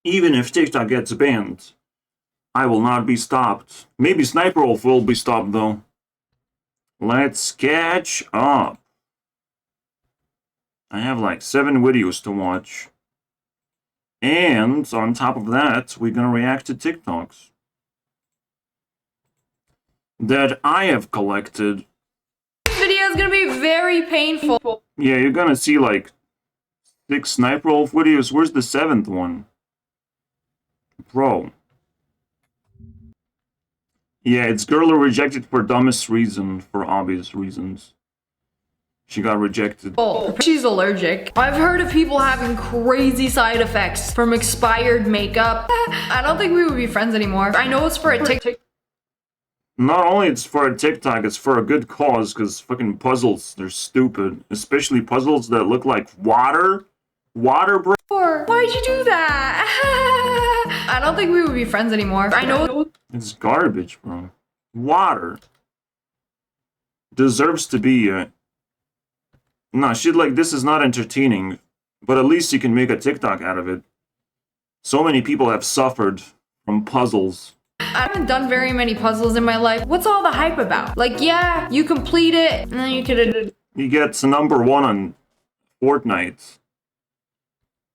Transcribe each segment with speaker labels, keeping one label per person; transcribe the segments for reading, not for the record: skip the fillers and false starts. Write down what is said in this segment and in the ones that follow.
Speaker 1: Even if TikTok gets banned, I will not be stopped. Maybe Sniper Wolf will be stopped though. Let's catch up. I have like 7 videos to watch. And on top of that, we're gonna react to TikToks that I have collected.
Speaker 2: This video is gonna be very painful.
Speaker 1: Yeah, you're gonna see like 6 Sniper Wolf videos. Where's the 7th one? Bro. Yeah, it's girl rejected for dumbest reason, for obvious reasons. She got rejected.
Speaker 2: Oh, she's allergic. I've heard of people having crazy side effects from expired makeup. I don't think we would be friends anymore. I know it's for a TikTok.
Speaker 1: Not only it's for a TikTok, it's for a good cause, because fucking puzzles, they're stupid. Especially puzzles that look like water. Water, bro.
Speaker 2: Why'd you do that? I don't think we would be friends anymore. I know
Speaker 1: it's garbage, bro. Water. Deserves to be Nah, shit like this is not entertaining, but at least you can make a TikTok out of it. So many people have suffered from puzzles.
Speaker 2: I haven't done very many puzzles in my life. What's all the hype about? Like, yeah, you complete it, and then you could...
Speaker 1: You get to number 1 on Fortnite.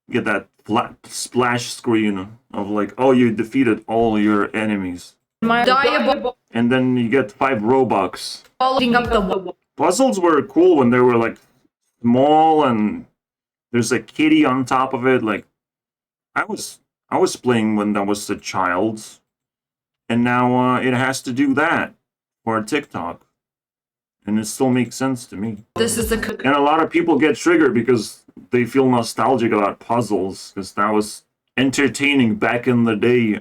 Speaker 1: You get that flat splash screen of like, oh, you defeated all your enemies.
Speaker 2: My diabolical...
Speaker 1: And then you get 5 Robux.
Speaker 2: Following up the...
Speaker 1: Puzzles were cool when they were like small and there's a kitty on top of it. Like, I was playing when I was a child, and now it has to do that for a TikTok, and it still makes sense to me.
Speaker 2: This is the...
Speaker 1: And a lot of people get triggered because they feel nostalgic about puzzles, because that was entertaining back in the day,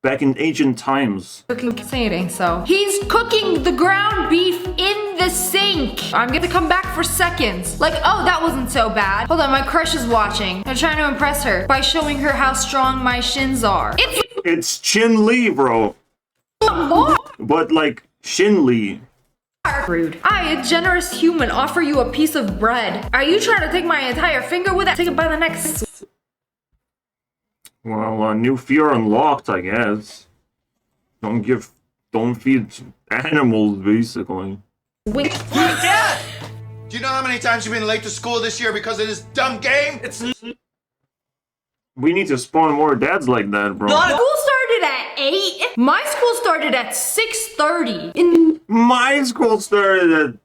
Speaker 1: back in ancient times.
Speaker 2: Cooking, so he's cooking the ground beef in the sink. I'm gonna come back for seconds. Like, oh, that wasn't so bad. Hold on, my crush is watching. I'm trying to impress her by showing her how strong my shins are.
Speaker 1: It's Chin Lee, bro. But like Shin Lee.
Speaker 2: Rude. I, a generous human, offer you a piece of bread. Are you trying to take my entire finger with it? Take it by the neck.
Speaker 1: Well, new fear unlocked, I guess. Don't feed animals, basically.
Speaker 2: Wait.
Speaker 3: Dad! Do you know how many times you've been late to school this year because of this dumb game?
Speaker 1: We need to spawn more dads like that, bro.
Speaker 2: School started at 8. My school started at 6:30.
Speaker 1: My school started at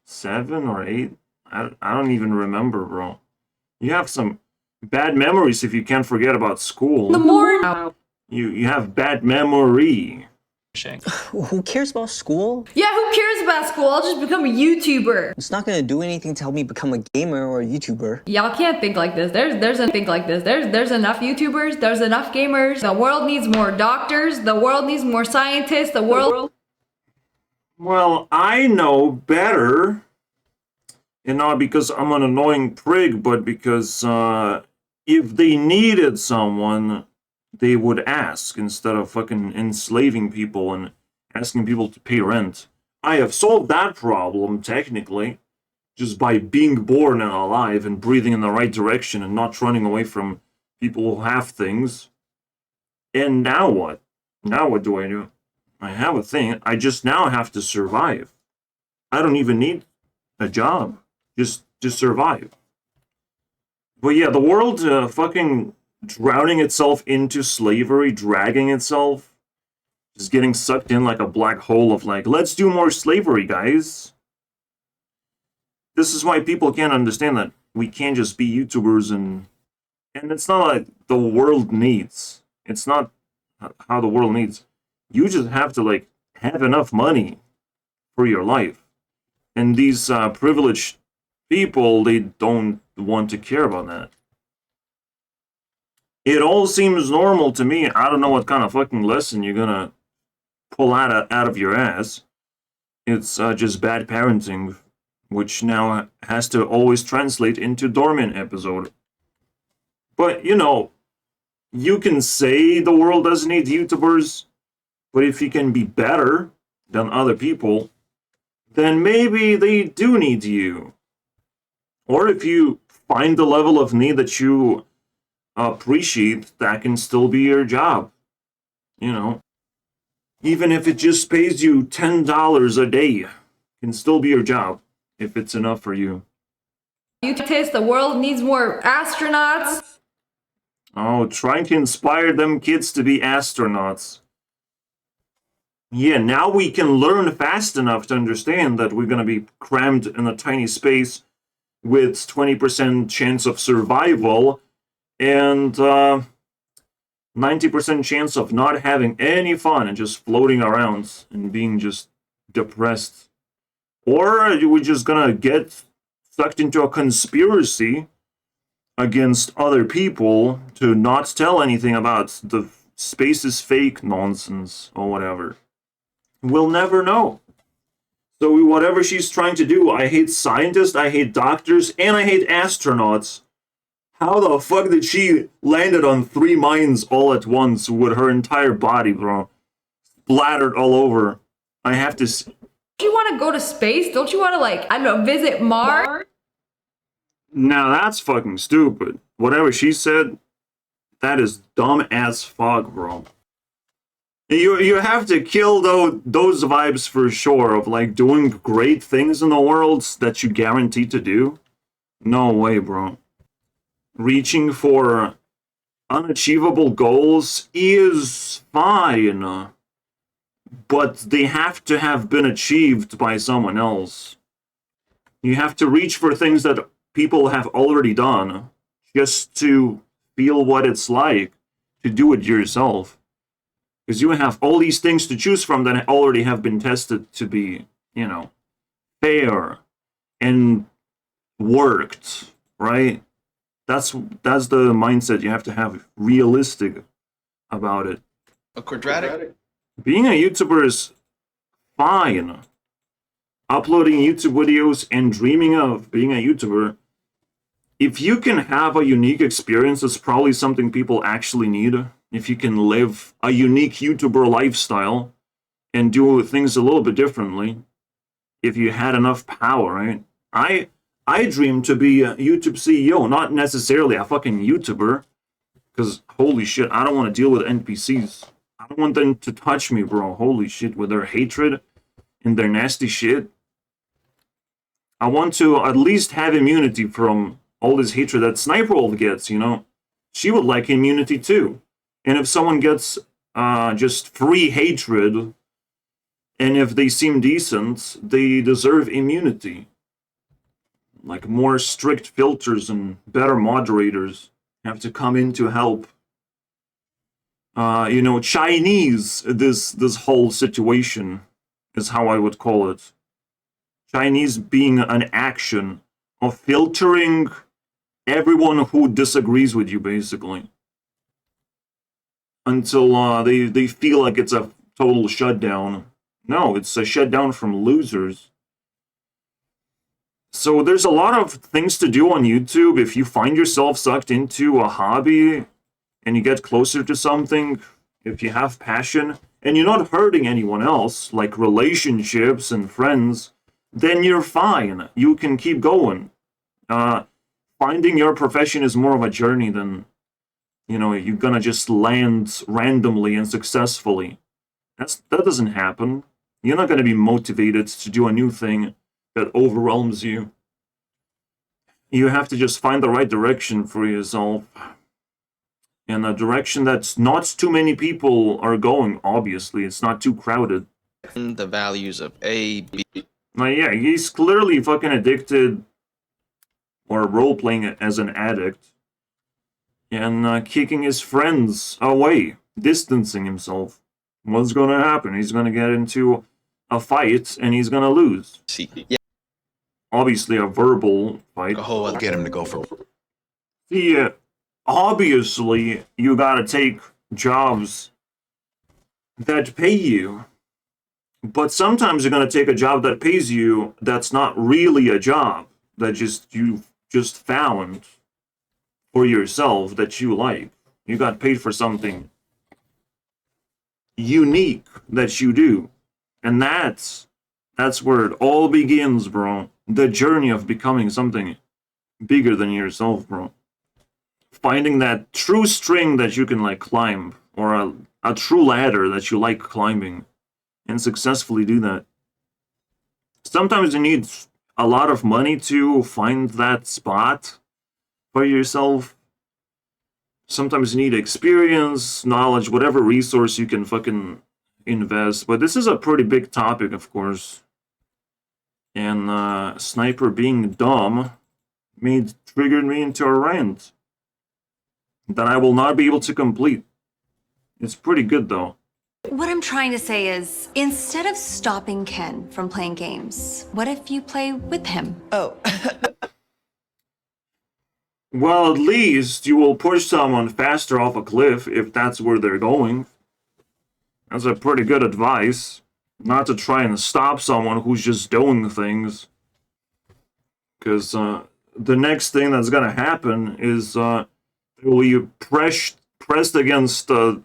Speaker 1: 7 or 8. I don't even remember, bro. You have some bad memories if you can't forget about school.
Speaker 2: The more
Speaker 1: you have bad memory.
Speaker 4: Who cares about school?
Speaker 2: Yeah, who cares about school? I'll just become a YouTuber.
Speaker 4: It's not gonna do anything to help me become a gamer or a YouTuber.
Speaker 2: Y'all can't think like this. There's enough YouTubers, there's enough gamers. The world needs more doctors, the world needs more scientists, the world...
Speaker 1: Well, I know better. And not because I'm an annoying prig, but because if they needed someone, they would ask instead of fucking enslaving people and asking people to pay rent. I have solved that problem, technically, just by being born and alive and breathing in the right direction and not running away from people who have things. And now what? Now what do I do? I have a thing. I just now have to survive. I don't even need a job. Just to survive. But yeah, the world fucking drowning itself into slavery, dragging itself, just getting sucked in like a black hole of like, let's do more slavery, guys. This is why people can't understand that we can't just be YouTubers and it's not like the world needs. It's not how the world needs. You just have to like have enough money for your life. And these privileged people, they don't want to care about that. It all seems normal to me. I don't know what kind of fucking lesson you're gonna pull out of your ass. It's just bad parenting, which now has to always translate into Dormant episode. But, you know, you can say the world doesn't need YouTubers, but if you can be better than other people, then maybe they do need you. Or if you find the level of need that you appreciate, that can still be your job. You know, even if it just pays you $10 a day, can still be your job if it's enough for you.
Speaker 2: The world needs more astronauts.
Speaker 1: Oh, trying to inspire them kids to be astronauts. Yeah, now we can learn fast enough to understand that we're gonna be crammed in a tiny space with 20% chance of survival and 90% chance of not having any fun and just floating around and being just depressed. Or we're just gonna get sucked into a conspiracy against other people to not tell anything about the space is fake nonsense or whatever. We'll never know. So whatever she's trying to do, I hate scientists, I hate doctors, and I hate astronauts. How the fuck did she landed on 3 mines all at once with her entire body, bro? Splattered all over. I have to see.
Speaker 2: Don't you want to go to space? Don't you want to, like, I don't know, visit Mars?
Speaker 1: Now that's fucking stupid. Whatever she said, that is dumb as fuck, bro. You have to kill those vibes for sure of like doing great things in the world that you guarantee to do. No way, bro. Reaching for unachievable goals is fine, but they have to have been achieved by someone else. You have to reach for things that people have already done just to feel what it's like to do it yourself. Because you have all these things to choose from that already have been tested to be, you know, fair and worked, right? That's the mindset you have to have, realistic about it.
Speaker 3: A quadratic?
Speaker 1: Being a YouTuber is fine. Uploading YouTube videos and dreaming of being a YouTuber, if you can have a unique experience, it's probably something people actually need. If you can live a unique YouTuber lifestyle and do things a little bit differently, if you had enough power, right? I dream to be a YouTube CEO, not necessarily a fucking YouTuber, because holy shit, I don't want to deal with NPCs. I don't want them to touch me, bro. Holy shit, with their hatred and their nasty shit. I want to at least have immunity from all this hatred that Sniper Wolf gets, you know? She would like immunity too. And if someone gets just free hatred, and if they seem decent, they deserve immunity. Like more strict filters and better moderators have to come in to help. You know, Chinese, this whole situation is how I would call it. Chinese being an action of filtering everyone who disagrees with you, basically. Until they feel like it's a total shutdown. No, it's a shutdown from losers. So there's a lot of things to do on YouTube. If you find yourself sucked into a hobby and you get closer to something, if you have passion, and you're not hurting anyone else, like relationships and friends, then you're fine. You can keep going. Finding your profession is more of a journey than, you know, you're gonna just land randomly and successfully. That doesn't happen. You're not gonna be motivated to do a new thing that overwhelms you. You have to just find the right direction for yourself. And a direction that's not too many people are going, obviously. It's not too crowded.
Speaker 5: The values of A, B.
Speaker 1: Yeah, he's clearly fucking addicted or role-playing as an addict. And kicking his friends away, distancing himself. What's gonna happen? He's gonna get into a fight and he's gonna lose.
Speaker 5: C. Yeah.
Speaker 1: Obviously a verbal fight.
Speaker 3: I'll get him to go for.
Speaker 1: See, obviously you gotta take jobs that pay you. But sometimes you're gonna take a job that pays you that's not really a job. That you just found for yourself that you like. You got paid for something unique that you do. And that's where it all begins, bro. The journey of becoming something bigger than yourself, bro. finding that true string that you can like climb, or a true ladder that you like climbing, and successfully do that. Sometimes you need a lot of money to find that spot for yourself. Sometimes you need experience, knowledge, whatever resource you can fucking invest. But this is a pretty big topic, of course. And Sniper being dumb triggered me into a rant that I will not be able to complete. It's pretty good though.
Speaker 6: What I'm trying to say is, instead of stopping Ken from playing games, what if you play with him?
Speaker 7: Oh,
Speaker 1: Well, at least you will push someone faster off a cliff if that's where they're going. That's a pretty good advice. Not to try and stop someone who's just doing things. Because the next thing that's gonna happen is will you pressed against the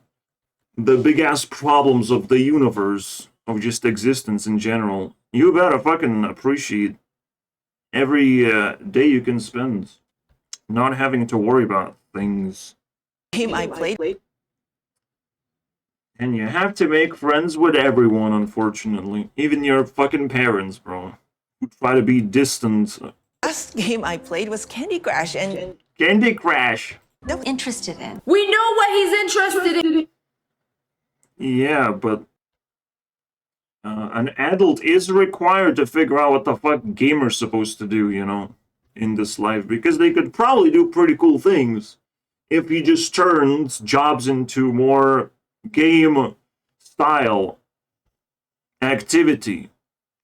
Speaker 1: big-ass problems of the universe, of just existence in general. You gotta fucking appreciate every day you can spend not having to worry about things.
Speaker 7: game I played.
Speaker 1: And you have to make friends with everyone, unfortunately. Even your fucking parents, bro. Who try to be distant.
Speaker 7: Last game I played was Candy Crush, and
Speaker 1: Candy Crush.
Speaker 6: Interested in?
Speaker 2: We know what he's interested in.
Speaker 1: Yeah, but an adult is required to figure out what the fuck gamers supposed to do, you know, in this life. Because they could probably do pretty cool things if you just turned jobs into more game style activity,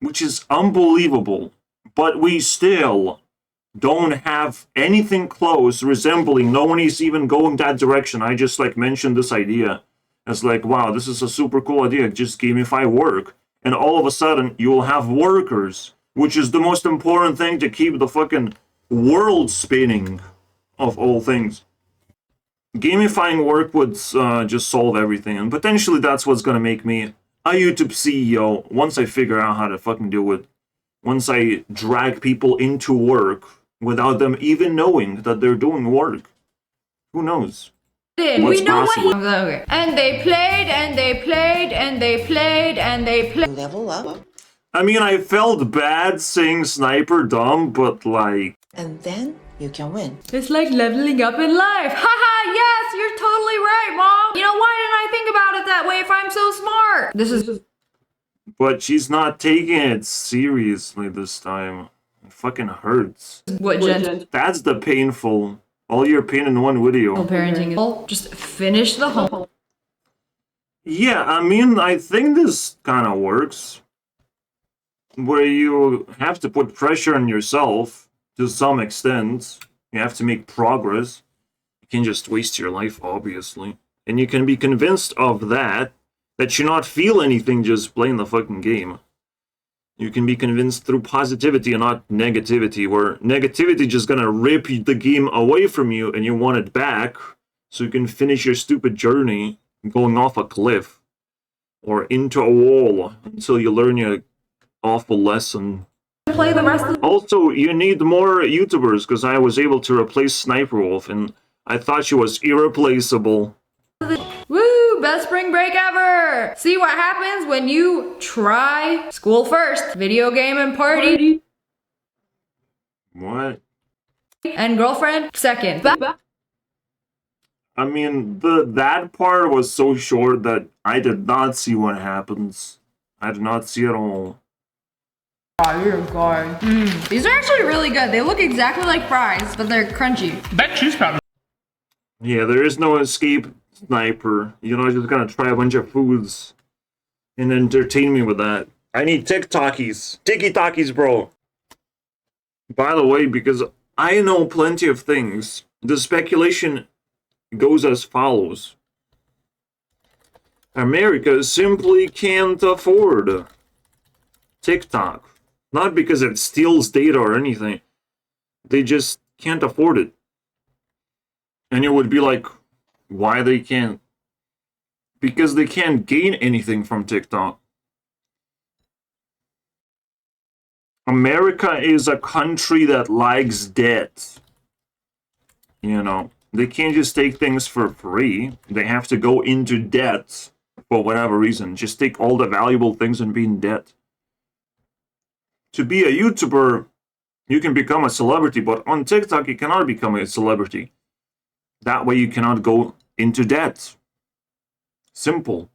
Speaker 1: which is unbelievable. But we still don't have anything close resembling. No one is even going that direction. I just like mentioned this idea as like, wow, this is a super cool idea. Just gamify work, and all of a sudden you will have workers, which is the most important thing to keep the fucking world spinning, of all things. Gamifying work would just solve everything, and potentially that's what's gonna make me a YouTube CEO once I figure out how to fucking do it. Once I drag people into work without them even knowing that they're doing work. Who knows?
Speaker 2: We know
Speaker 1: possible?
Speaker 2: what he. Okay. And they played, and they played, and they played, and they played.
Speaker 7: level up,
Speaker 1: I mean, I felt bad saying Sniper dumb, but like...
Speaker 7: and then you can win.
Speaker 2: It's like leveling up in life. Haha, yes, you're totally right, Mom. You know, why didn't I think about it that way if I'm so smart? This is...
Speaker 1: But she's not taking it seriously this time. It fucking hurts.
Speaker 2: What, Jen?
Speaker 1: That's the painful. All your pain in one video.
Speaker 2: Parenting is... Just finish the home.
Speaker 1: Yeah, I mean, I think this kind of works. Where you have to put pressure on yourself to some extent. You have to make progress. You can't just waste your life, obviously. And you can be convinced of that you not feel anything just playing the fucking game. You can be convinced through positivity and not negativity, where negativity just gonna rip the game away from you and you want it back so you can finish your stupid journey going off a cliff or into a wall until you learn your awful lesson.
Speaker 2: Play the rest of the...
Speaker 1: Also, you need more YouTubers, because I was able to replace Sniper Wolf and I thought she was irreplaceable.
Speaker 2: Woo! Best spring break ever! See what happens when you try school first, video game and party,
Speaker 1: What?
Speaker 2: and girlfriend second.
Speaker 1: I mean, that part was so short that I did not see what happens. I did not see it all.
Speaker 2: Oh, you're a guy. These are actually really good. They look exactly like fries, but they're crunchy.
Speaker 8: That cheese powder.
Speaker 1: Yeah, there is no escape, Sniper. You're not just gonna try a bunch of foods and entertain me with that. I need TikTokies. Tiki-Takis, bro. By the way, because I know plenty of things, the speculation goes as follows. America simply can't afford TikTok. Not because it steals data or anything. They just can't afford it. And you would be like, why they can't? Because they can't gain anything from TikTok. America is a country that likes debt. You know, They can't just take things for free. They have to go into debt for whatever reason. Just take all the valuable things and be in debt. To be a YouTuber, you can become a celebrity, but on TikTok, you cannot become a celebrity. That way, you cannot go into debt. Simple.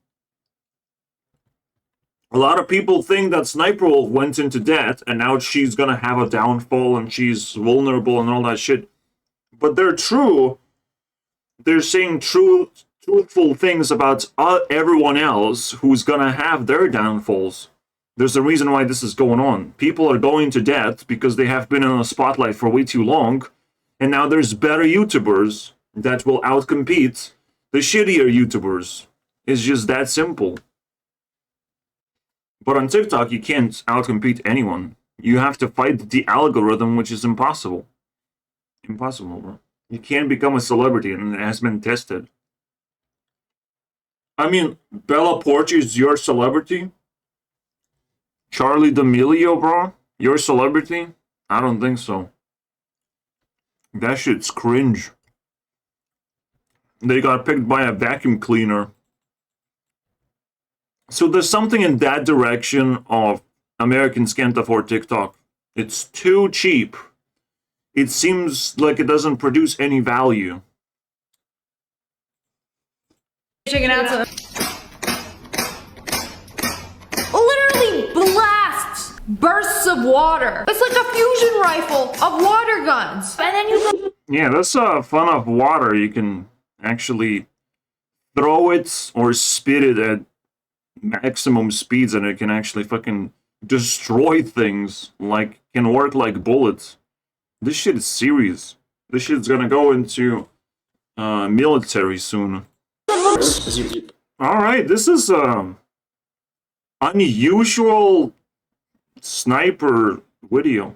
Speaker 1: A lot of people think that Sniper Wolf went into debt and now she's gonna have a downfall and she's vulnerable and all that shit. But they're true. They're saying truthful things about everyone else who's gonna have their downfalls. There's a reason why this is going on. People are going to debt because they have been in the spotlight for way too long, and now there's better YouTubers that will outcompete the shittier YouTubers. It's just that simple. But on TikTok, you can't outcompete anyone. You have to fight the algorithm, which is impossible. Impossible, bro. You can't become a celebrity, and it has been tested. I mean, Bella Porch is your celebrity? Charlie D'Amelio, bro? Your celebrity? I don't think so. That shit's cringe. They got picked by a vacuum cleaner. So there's something in that direction of Americans can't afford TikTok. It's too cheap. It seems like it doesn't produce any value.
Speaker 2: Checking out some literally blasts bursts of water. It's like a fusion rifle of water guns. And then you
Speaker 1: Yeah, that's fun of water. You can actually throw it or spit it at maximum speeds and it can actually fucking destroy things. Like, can work like bullets. This shit is serious. This shit's gonna go into military soon. Alright, this is unusual sniper video.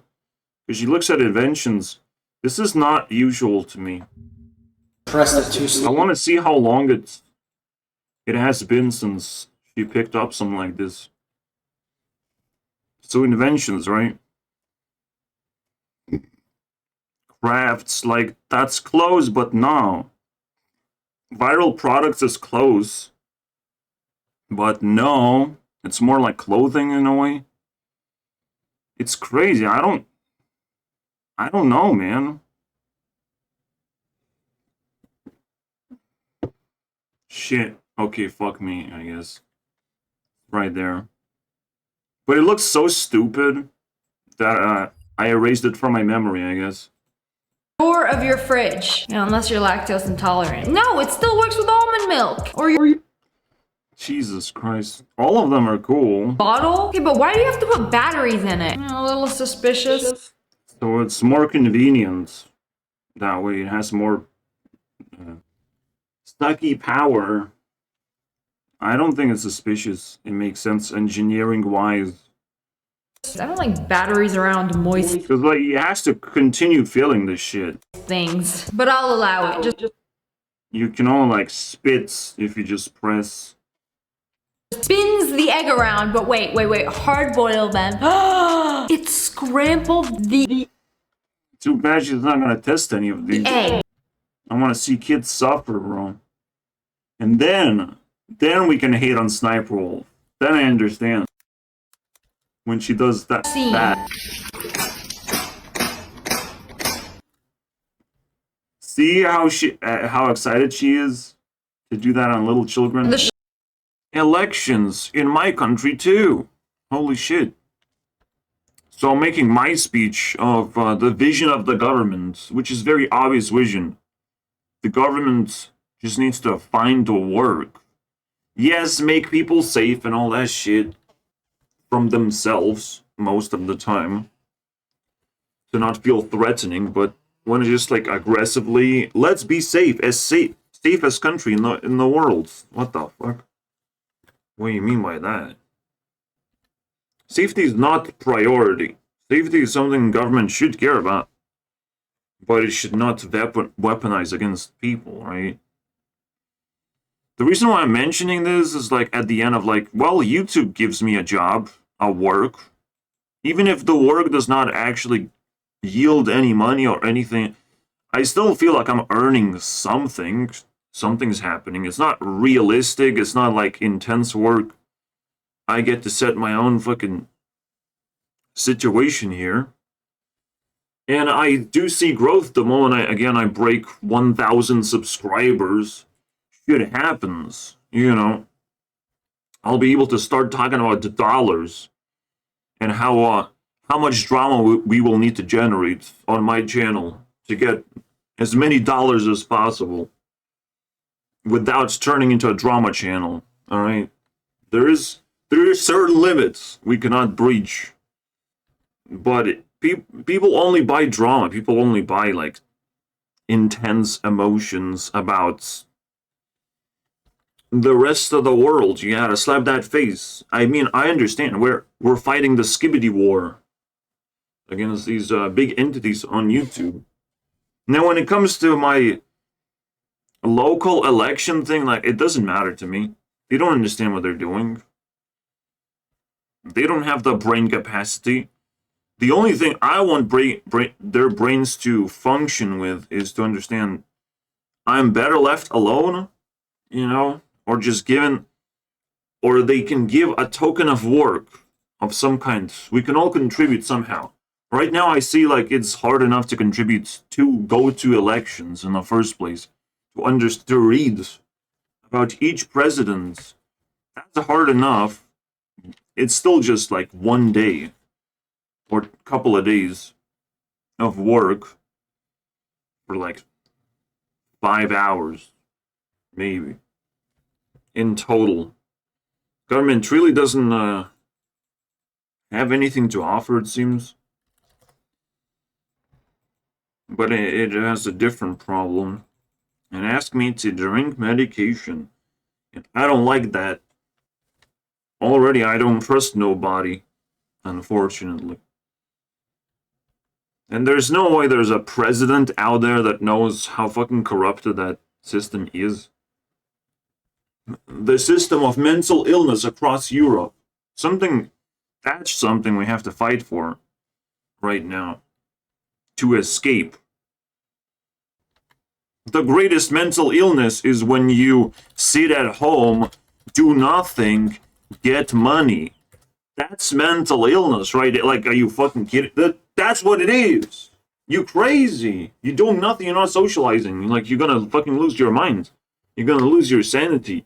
Speaker 1: Because she looks at inventions. This is not usual to me. I want to see how long it has been since she picked up something like this. So inventions, right? Crafts, like, that's close, but no. Viral products is close. But no. It's more like clothing in a way. It's crazy. I don't know, man. Shit. Okay, fuck me, I guess. Right there. But it looks so stupid that I erased it from my memory, I guess.
Speaker 2: door of your fridge. You know, unless you're lactose intolerant. No, it still works with almond milk. Or your
Speaker 1: Jesus Christ. All of them are cool.
Speaker 2: bottle. Okay, but why do you have to put batteries in it? A little suspicious.
Speaker 1: So it's more convenient. That way it has more stucky power. I don't think it's suspicious. It makes sense engineering-wise.
Speaker 2: I don't like batteries around moist
Speaker 1: Because, like, it has to continue filling this shit.
Speaker 2: things. But I'll allow it. Just
Speaker 1: You can only, like, spit if you just press.
Speaker 2: spins the egg around. But wait. Hard boil them. It scrambled the
Speaker 1: Too bad she's not gonna test any of these.
Speaker 2: egg.
Speaker 1: I want to see kids suffer, bro. And then we can hate on Sniper Wolf. Then I understand. When she does that.
Speaker 2: See.
Speaker 1: See how excited she is to do that on little children? Elections in my country too. Holy shit. So I'm making my speech of the vision of the government, which is very obvious vision. The government just needs to find the work. Yes, make people safe and all that shit from themselves most of the time. To not feel threatening, but when it's just like aggressively, let's be safest country in the world. What the fuck? What do you mean by that? Safety is not priority. Safety is something government should care about. But it should not weaponize against people, right? The reason why I'm mentioning this is like at the end of like, well, YouTube gives me a job, a work. Even if the work does not actually yield any money or anything, I still feel like I'm earning something. Something's happening. It's not realistic. It's not like intense work. I get to set my own fucking situation here. And I do see growth the moment I break 1,000 subscribers. Shit happens, you know. I'll be able to start talking about the dollars and how much drama we will need to generate on my channel to get as many dollars as possible without turning into a drama channel. All right, there is certain limits we cannot breach, but people only buy drama. People only buy like intense emotions about the rest of the world. You gotta slap that face. I mean, I understand. We're fighting the skibbity war against these big entities on YouTube. Now, when it comes to my local election thing, like, it doesn't matter to me. They don't understand what they're doing. They don't have the brain capacity. The only thing I want their brains to function with is to understand I'm better left alone, you know, or just given, or they can give a token of work of some kind. We can all contribute somehow. Right now, I see like it's hard enough to contribute to go to elections in the first place, to read about each president. That's hard enough. It's still just like one day or a couple of days of work for like 5 hours, maybe, in total. Government really doesn't have anything to offer, it seems. But it has a different problem. And ask me to drink medication. And I don't like that. Already, I don't trust nobody, unfortunately. And there's no way there's a president out there that knows how fucking corrupted that system is. The system of mental illness across Europe. That's something we have to fight for right now. To escape. The greatest mental illness is when you sit at home, do nothing, get money. That's mental illness, right? Like, are you fucking kidding? That's what it is. You crazy. You do nothing, you're not socializing. Like, you're gonna fucking lose your mind. You're gonna lose your sanity.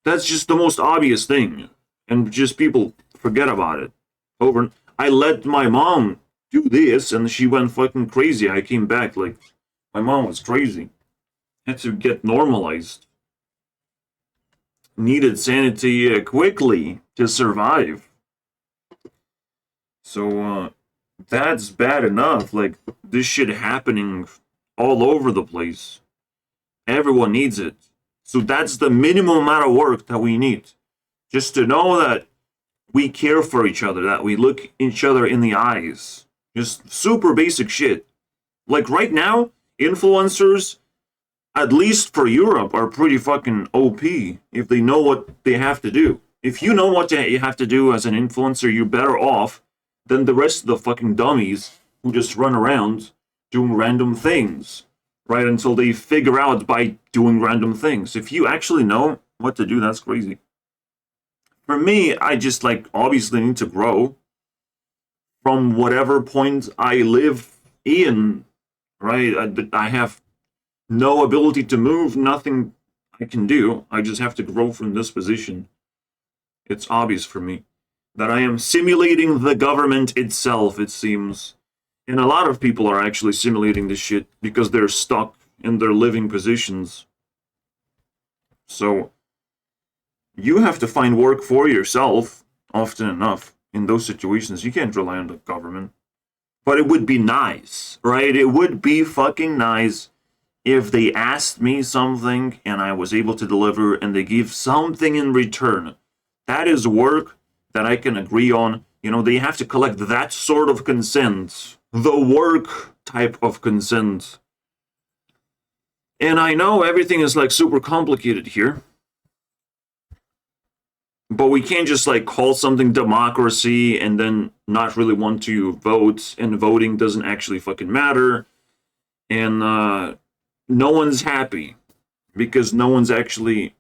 Speaker 1: That's just the most obvious thing. And just people forget about it. I let my mom do this, and she went fucking crazy. I came back, like, my mom was crazy. Had to get normalized. Needed sanity quickly to survive. So, that's bad enough. Like, this shit happening all over the place. Everyone needs it. So that's the minimum amount of work that we need. Just to know that we care for each other, that we look each other in the eyes. Just super basic shit. Like right now, influencers, at least for Europe, are pretty fucking OP if they know what they have to do. If you know what you have to do as an influencer, you're better off than the rest of the fucking dummies who just run around doing random things, right? Until they figure out by doing random things. If you actually know what to do, that's crazy. For me, I just like obviously need to grow from whatever point I live in, right? I have no ability to move, nothing I can do. I just have to grow from this position. It's obvious for me that I am simulating the government itself, it seems. And a lot of people are actually simulating this shit because they're stuck in their living positions. So, you have to find work for yourself often enough in those situations. You can't rely on the government. But it would be nice, right? It would be fucking nice if they asked me something and I was able to deliver and they give something in return. That is work that I can agree on. You know, they have to collect that sort of consent. The work type of consent. And I know everything is like super complicated here. But we can't just like call something democracy and then not really want to vote, and voting doesn't actually fucking matter. And no one's happy because no one's actually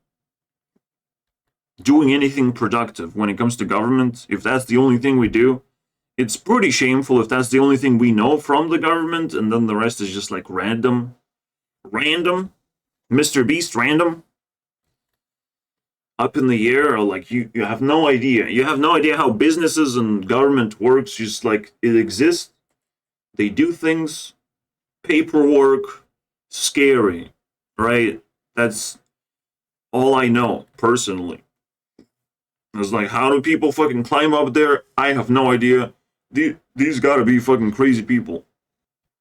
Speaker 1: doing anything productive when it comes to government. If that's the only thing we do, it's pretty shameful if that's the only thing we know from the government, and then the rest is just like random, Mr. Beast random, up in the air, or like you have no idea. You have no idea how businesses and government works, just like it exists. They do things, paperwork, scary, right? That's all I know, personally. It's like, how do people fucking climb up there? I have no idea. These gotta be fucking crazy people.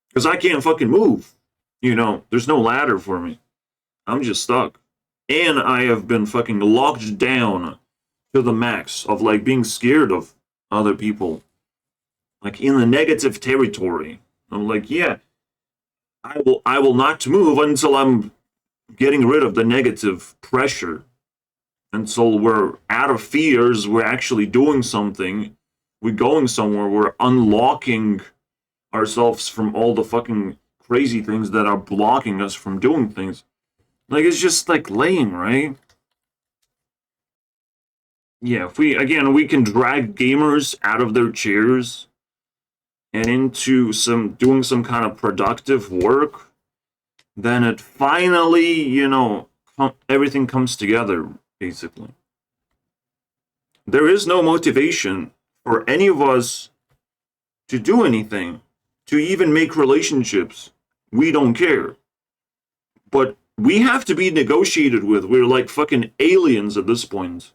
Speaker 1: Because I can't fucking move. You know, there's no ladder for me. I'm just stuck. And I have been fucking locked down to the max of like being scared of other people. Like in the negative territory. I'm like, yeah, I will not move until I'm getting rid of the negative pressure. Until we're out of fears, we're actually doing something. We're going somewhere, we're unlocking ourselves from all the fucking crazy things that are blocking us from doing things. Like, it's just like lame, right? Yeah, if we can drag gamers out of their chairs and into doing some kind of productive work, then it finally, you know, everything comes together, basically. There is no motivation for any of us to do anything, to even make relationships. We don't care. But we have to be negotiated with. We're like fucking aliens at this point.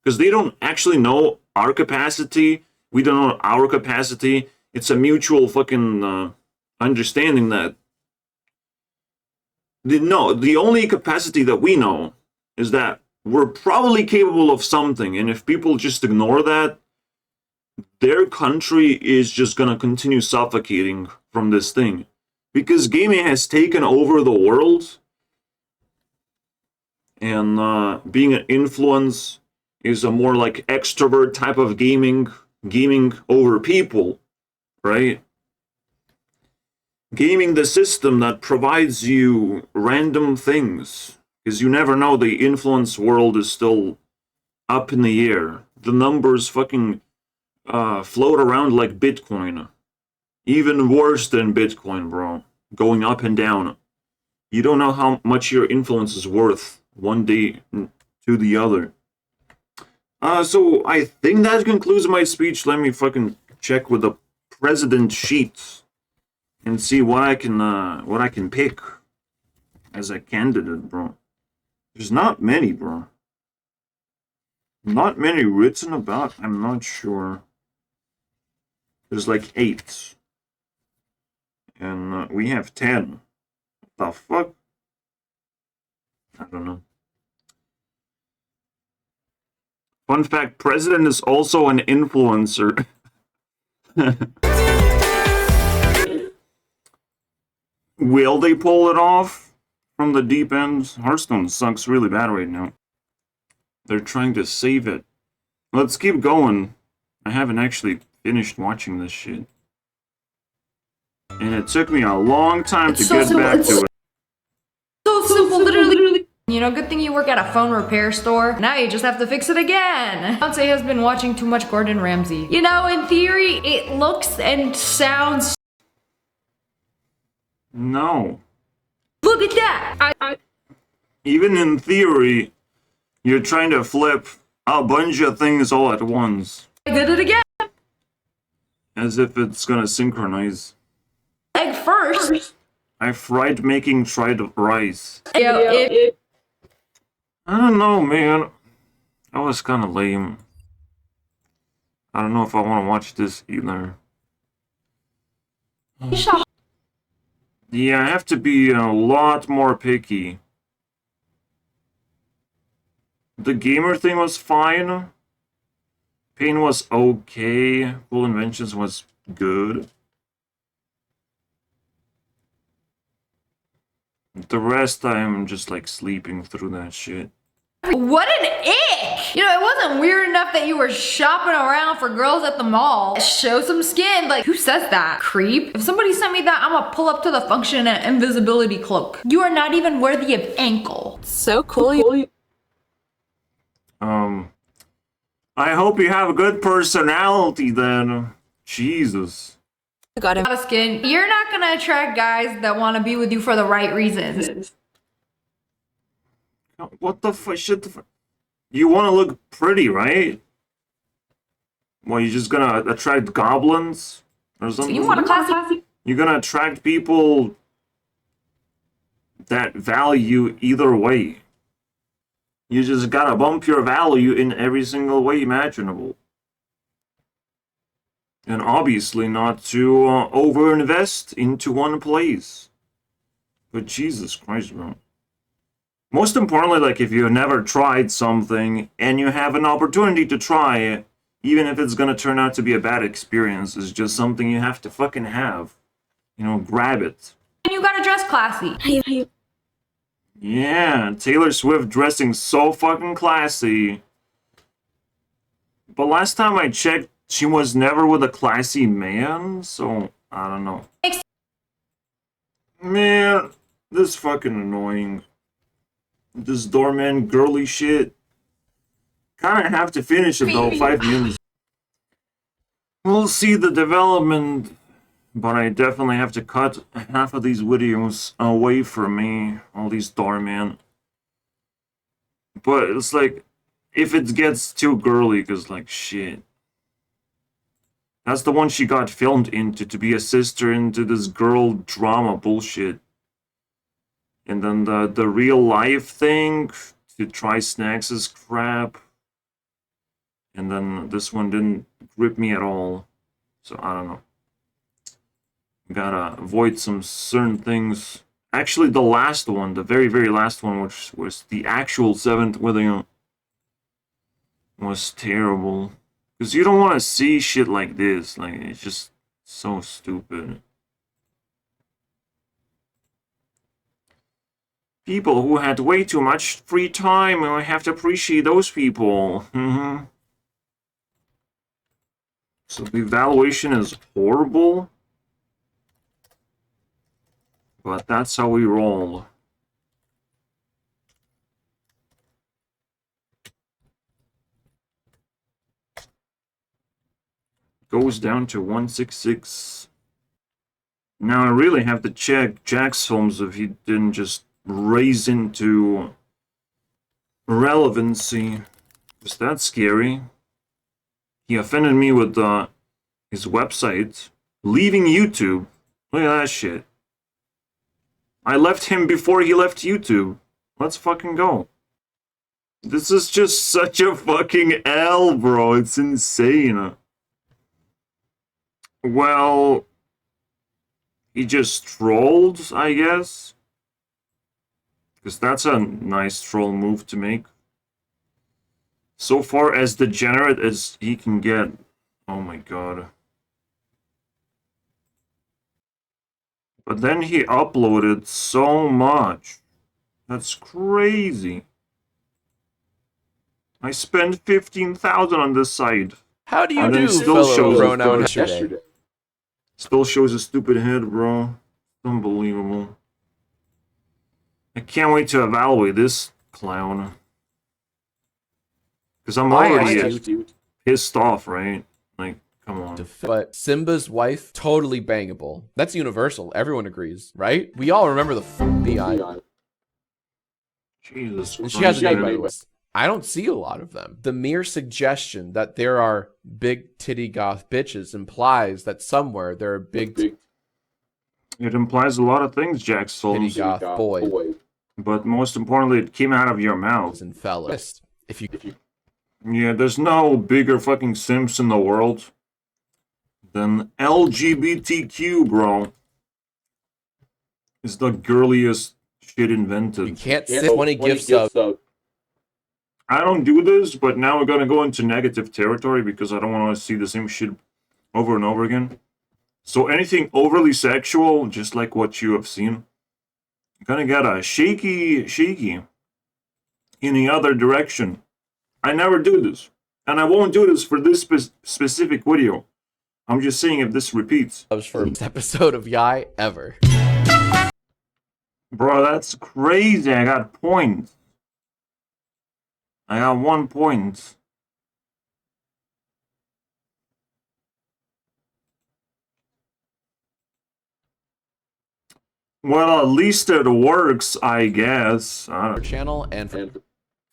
Speaker 1: Because they don't actually know our capacity. We don't know our capacity. It's a mutual fucking understanding that the only capacity that we know is that we're probably capable of something. And if people just ignore that, their country is just going to continue suffocating from this thing. Because gaming has taken over the world. And being an influence is a more like extrovert type of gaming over people, right? Gaming the system that provides you random things. Because you never know, the influence world is still up in the air. The numbers fucking float around like Bitcoin. Even worse than Bitcoin, bro. Going up and down. You don't know how much your influence is worth one day to the other. So I think that concludes my speech. Let me fucking check with the president sheets and see what I can pick as a candidate, bro. There's not many, bro. Not many written about. I'm not sure. There's like 8. And we have 10. What the fuck? I don't know. Fun fact, president is also an influencer. Will they pull it off from the deep end? Hearthstone sucks really bad right now. They're trying to save it. Let's keep going. I haven't actually finished watching this shit. And it took me a long time to get back to it.
Speaker 2: So simple, literally. You know, good thing you work at a phone repair store. Now you just have to fix it again. Fiance has been watching too much Gordon Ramsay. You know, in theory, it looks and sounds.
Speaker 1: No.
Speaker 2: Look at that!
Speaker 1: Even in theory, you're trying to flip a bunch of things all at once.
Speaker 2: I did it again!
Speaker 1: As if it's gonna synchronize.
Speaker 2: Egg first!
Speaker 1: I tried rice.
Speaker 2: Yo,
Speaker 1: I don't know, man. That was kind of lame. I don't know if I want to watch this either. Yeah, I have to be a lot more picky. The gamer thing was fine. Pain was okay. Cool Inventions was good. The rest, I'm just like sleeping through that shit.
Speaker 2: What an ick! You know, it wasn't weird enough that you were shopping around for girls at the mall. Show some skin. Like, who says that? Creep. If somebody sent me that, I'm gonna pull up to the function and invisibility cloak. You are not even worthy of ankle.
Speaker 8: So cool.
Speaker 1: I hope you have a good personality then. Jesus.
Speaker 8: Got him.
Speaker 2: Out of skin. You're not gonna attract guys that want to be with you for the right reasons.
Speaker 1: What the fuck? Shit the fuck? You want to look pretty, right? Well, you're just gonna attract goblins or something?
Speaker 2: You want a classy?
Speaker 1: You're gonna attract people that value either way. You just gotta bump your value in every single way imaginable. And obviously not to overinvest into one place. But Jesus Christ, bro. Most importantly, like, if you've never tried something and you have an opportunity to try it, even if it's gonna turn out to be a bad experience, it's just something you have to fucking have. You know, grab it.
Speaker 2: And you gotta dress classy.
Speaker 1: Yeah, Taylor Swift dressing so fucking classy. But last time I checked, she was never with a classy man, so I don't know. Man, this is fucking annoying. This doorman girly shit. Kinda have to finish it though, 5 minutes. We'll see the development, but I definitely have to cut half of these videos away from me, all these doorman. But it's like, if it gets too girly, cause like shit. That's the one she got filmed into, to be a sister into this girl drama bullshit. And then the real life thing, to try snacks is crap. And then this one didn't grip me at all. So I don't know. Gotta avoid some certain things. Actually, the last one, the very, very last one, which was the actual 7th video, was terrible. Because you don't want to see shit like this. Like, it's just so stupid. People who had way too much free time, and I have to appreciate those people. So the evaluation is horrible. But that's how we roll. Goes down to 166. Now I really have to check Jack's films if he didn't just raise into relevancy. Because that's scary. He offended me with his website. Leaving YouTube. Look at that shit. I left him before he left YouTube. Let's fucking go. This is just such a fucking L, bro. It's insane. Well, he just trolled, I guess. Because that's a nice troll move to make. So far as degenerate as he can get. Oh my god. But then he uploaded so much. That's crazy. I spent 15,000 on this site.
Speaker 9: How do you
Speaker 1: And then
Speaker 9: do,
Speaker 1: it still
Speaker 9: fellow
Speaker 1: shows
Speaker 9: pronoun
Speaker 1: a stupid-
Speaker 9: yesterday?
Speaker 1: Still shows a stupid head, bro. Unbelievable. I can't wait to evaluate this clown. Because I'm already pissed off, right? Like, come on.
Speaker 9: But Simba's wife, totally bangable. That's universal. Everyone agrees, right? We all remember the eye.
Speaker 1: Jesus
Speaker 9: And she has a
Speaker 1: Christ,
Speaker 9: name, by
Speaker 1: man.
Speaker 9: the way. I don't see a lot of them. The mere suggestion that there are big titty goth bitches implies that somewhere there are big
Speaker 1: It implies a lot of things, Jack
Speaker 9: titty
Speaker 1: Souls.
Speaker 9: goth boys
Speaker 1: But most importantly, it came out of your mouth.
Speaker 9: and fellas. If you
Speaker 1: Yeah, there's no bigger fucking simps in the world than LGBTQ, bro. It's the girliest shit invented.
Speaker 9: can't sit 20 gifts up.
Speaker 1: I don't do this, but now we're gonna go into negative territory because I don't want to see the same shit over and over again. So anything overly sexual, just like what you have seen, gonna get a shaky. any other direction. I never do this. And I won't do this for this specific video. I'm just saying if this repeats.
Speaker 9: That was first episode of Yai ever.
Speaker 1: Bro, that's crazy. I got points. I got 1 point. Well, at least it works, I guess. I
Speaker 9: Our
Speaker 1: don't...
Speaker 9: channel and for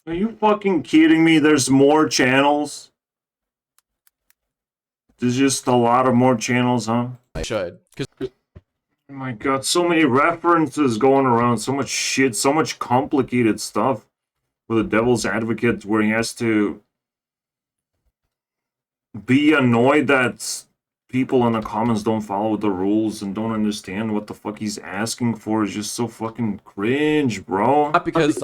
Speaker 1: Are you fucking kidding me? There's more channels? There's just a lot of more channels, huh?
Speaker 9: I should. Because
Speaker 1: Oh my god, so many references going around, so much shit, so much complicated stuff with the devil's advocate where he has to be annoyed that people in the comments don't follow the rules and don't understand what the fuck he's asking for is just so fucking cringe, bro.
Speaker 9: not because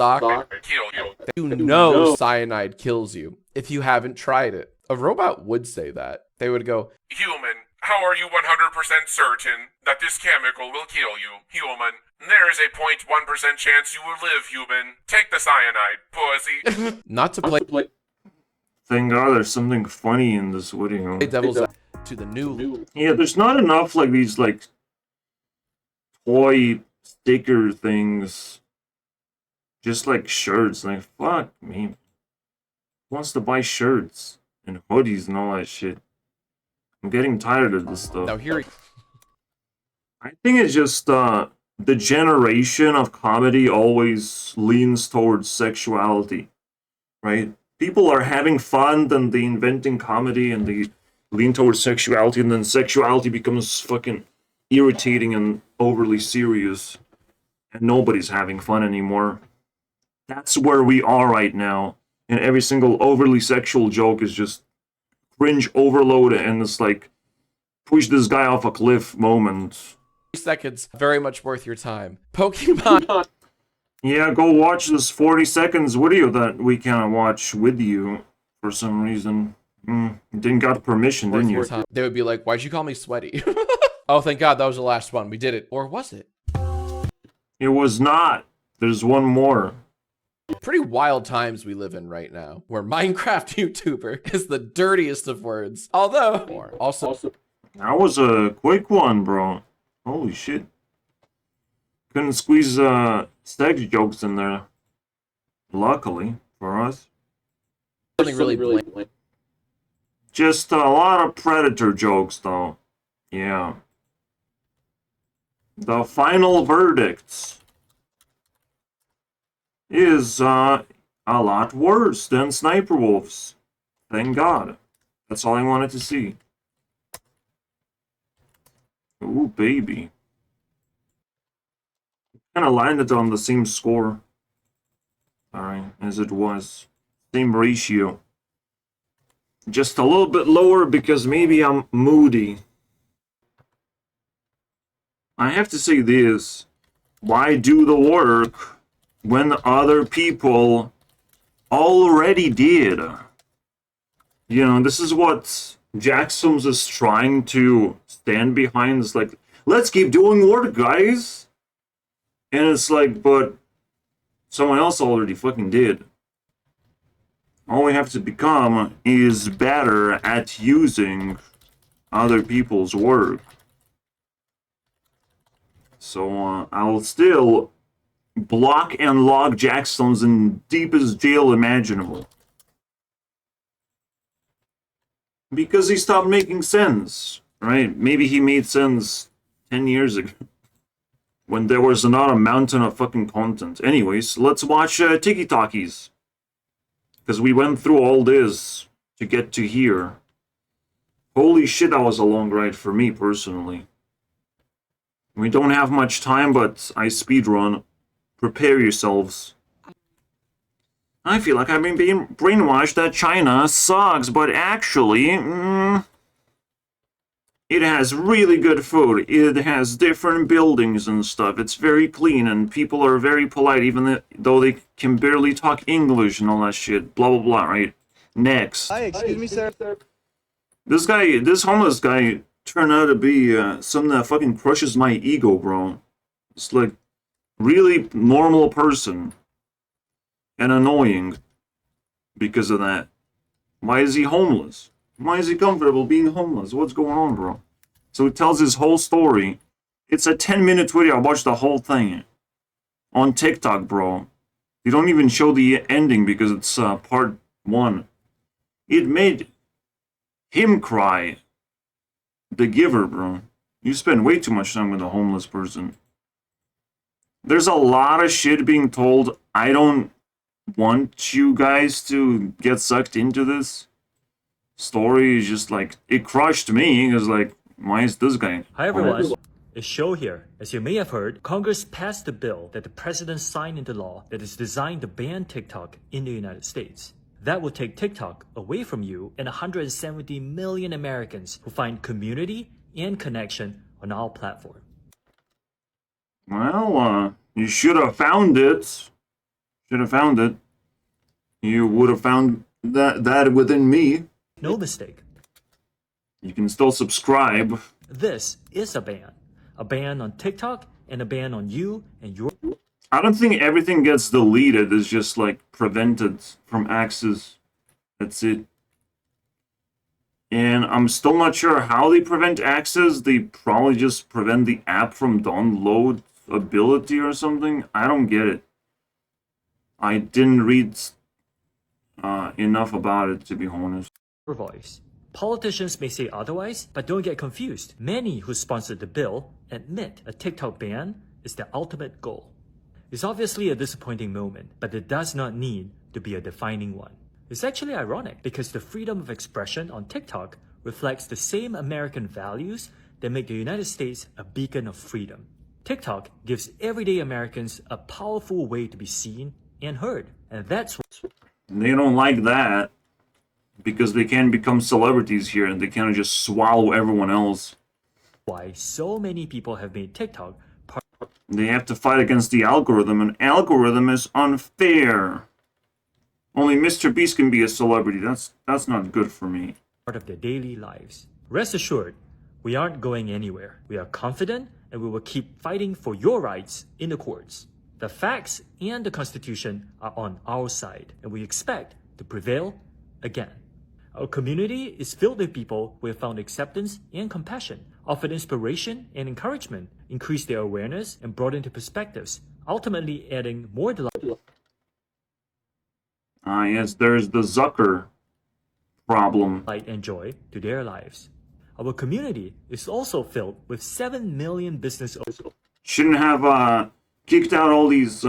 Speaker 9: you know cyanide kills you if you haven't tried it. A robot would say that. They would go,
Speaker 8: Human, how are you 100% certain that this chemical will kill you? Human, there is a 0.1% chance you will live, human. Take the cyanide, pussy.
Speaker 9: not to play
Speaker 1: Thank god there's something funny in this video.
Speaker 9: devil's to the new
Speaker 1: Yeah, there's not enough like these like toy sticker things. Just like shirts. Like fuck me. Who wants to buy shirts and hoodies and all that shit? I'm getting tired of this stuff.
Speaker 9: Now here
Speaker 1: I think it's just the generation of comedy always leans towards sexuality. Right? People are having fun, then they inventing comedy and they lean towards sexuality, and then sexuality becomes fucking irritating and overly serious. And nobody's having fun anymore. That's where we are right now. And every single overly sexual joke is just cringe overload, and it's like push this guy off a cliff moment.
Speaker 9: seconds, very much worth your time. Pokemon.
Speaker 1: Yeah, go watch this 40 seconds video that we can't watch with you for some reason. Didn't got permission,
Speaker 9: worth
Speaker 1: didn't
Speaker 9: your
Speaker 1: you?
Speaker 9: time. They would be like, why'd you call me sweaty? Oh, thank God, that was the last one. We did it. Or was it?
Speaker 1: It was not. There's one more.
Speaker 9: Pretty wild times we live in right now, where Minecraft YouTuber is the dirtiest of words. Although, also
Speaker 1: That was a quick one, bro. Holy shit. Couldn't squeeze sex jokes in there. Luckily for us.
Speaker 9: something really blatant.
Speaker 1: Just a lot of predator jokes, though. Yeah. The final verdict is a lot worse than Sniper Wolves. Thank God. That's all I wanted to see. Ooh, baby. Kind of landed on the same score. Alright, as it was. Same ratio. Just a little bit lower because maybe I'm moody. I have to say this. Why do the work when other people already did? You know, this is what Jackson's is trying to stand behind. It's like, let's keep doing work, guys. And it's like, but someone else already fucking did. All we have to become is better at using other people's work. So I'll still block and log Jackson's in deepest jail imaginable. Because he stopped making sense, right? Maybe he made sense 10 years ago. When there was not a mountain of fucking content. Anyways, let's watch Tiki Talkies. Because we went through all this to get to here. Holy shit, that was a long ride for me, personally. We don't have much time, but I speedrun. Prepare yourselves. I feel like I've been being brainwashed that China sucks, but actually, it has really good food. It has different buildings and stuff. It's very clean, and people are very polite, even though they can barely talk English and all that shit. Blah, blah, blah, right? Next.
Speaker 10: Hi, excuse me, sir.
Speaker 1: This guy, this homeless guy, turned out to be something that fucking crushes my ego, bro. It's like, really normal person. and annoying because of that. Why is he homeless? Why is he comfortable being homeless? What's going on, bro? So he tells his whole story. It's a 10-minute video. I watched the whole thing on TikTok, bro. They don't even show the ending because it's part 1. It made him cry. The giver, bro. You spend way too much time with a homeless person. There's a lot of shit being told. I don't want you guys to get sucked into this story. Is just like, it crushed me. Because like, why is this guy?
Speaker 10: Hi everyone, it's Show here. As you may have heard, Congress passed a bill that the president signed into law that is designed to ban TikTok in the United States. That will take TikTok away from you and 170 million Americans who find community and connection on our platform.
Speaker 1: Well, you should have found it. Should have found it. You would have found that within me.
Speaker 10: No mistake.
Speaker 1: You can still subscribe.
Speaker 10: This is a ban on TikTok and a ban on you and your...
Speaker 1: I don't think everything gets deleted. It's just like prevented from access. That's it. And I'm still not sure how they prevent access. They probably just prevent the app from download ability or something. I don't get it. I didn't read enough about it, to be honest.
Speaker 10: voice. Politicians may say otherwise, but don't get confused. Many who sponsored the bill admit a TikTok ban is their ultimate goal. It's obviously a disappointing moment, but it does not need to be a defining one. It's actually ironic because the freedom of expression on TikTok reflects the same American values that make the United States a beacon of freedom. TikTok gives everyday Americans a powerful way to be seen and heard, and that's what...
Speaker 1: They don't like that because they can't become celebrities here and they can't just swallow everyone else.
Speaker 10: why so many people have made TikTok part
Speaker 1: They have to fight against the algorithm, and algorithm is unfair. Only Mr. Beast can be a celebrity. That's not good for me.
Speaker 10: of their daily lives. Rest assured, we aren't going anywhere. We are confident and we will keep fighting for your rights in the courts. The facts and the Constitution are on our side, and we expect to prevail again. Our community is filled with people who have found acceptance and compassion, offered inspiration and encouragement, increased their awareness, and brought into perspectives, ultimately adding more delight.
Speaker 1: Yes, there's the Zucker problem.
Speaker 10: Light and joy to their lives. Our community is also filled with 7 million business owners.
Speaker 1: Shouldn't have kicked out all these